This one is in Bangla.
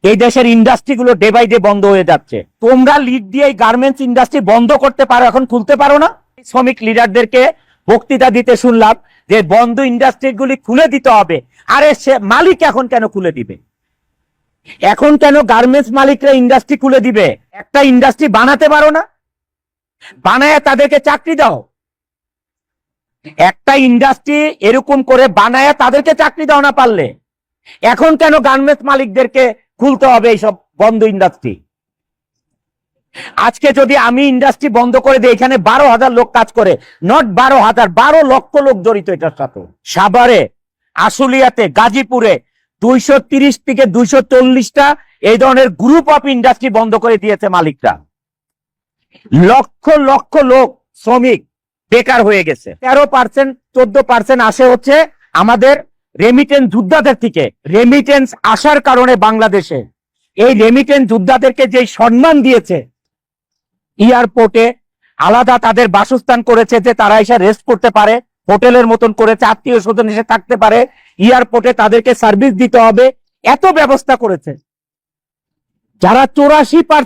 এই দেশের ইন্ডাস্ট্রি গুলো ডে বাই ডে বন্ধ হয়ে যাচ্ছে। তোমরা লিড দিয়ে এই গার্মেন্টস ইন্ডাস্ট্রি বন্ধ করতে পারো, এখন খুলতে পারো না। শ্রমিক লিডারদেরকে বক্তৃতা দিতে শুনলাম যে বন্ধ ইন্ডাস্ট্রি গুলি খুলে দিতে হবে। আরে সে মালিক এখন কেন খুলে দিবে? এখন কেন গার্মেন্টস মালিকরা ইন্ডাস্ট্রি খুলে দিবে? একটা ইন্ডাস্ট্রি বানাতে পারো না? বানায় তাদেরকে চাকরি দাও। একটা ইন্ডাস্ট্রি এরকম করে বানায় তাদেরকে চাকরি দাও না পারলে। এখন কেন গার্মেন্টস মালিকদেরকে খুলতে হবে এইসব বন্ধ ইন্ডাস্ট্রি? আজকে যদি আমি ইন্ডাস্ট্রি বন্ধ করে দিই, এখানে 12,000 লোক কাজ করে, নট 12,000, 12 লক্ষ লোক জড়িত এটার সাথে। সাভারে, আশুলিয়াতে, গাজীপুরে 230 থেকে 240টা এই ধরনের গ্রুপ অফ ইন্ডাস্ট্রি বন্ধ করে দিয়েছে মালিকরা। লক্ষ লক্ষ লোক শ্রমিক বেকার হয়ে গেছে। 13%, 14% আসে হচ্ছে আমাদের রেমিটেন্স যোদ্ধাদের থেকে। রেমিটেন্স আসার কারণে বাংলাদেশে এই রেমিটেন্স যোদ্ধাদেরকে যে সম্মান দিয়েছে, এয়ারপোর্টে আলাদা তাদের বাসস্থান করেছে যে তারা এসে রেস্ট করতে পারে, হোটেলের মতন করেছে, আত্মীয় স্বজন এসে থাকতে পারে, এয়ারপোর্টে তাদেরকে সার্ভিস দিতে হবে, এত ব্যবস্থা করেছে। যারা 84%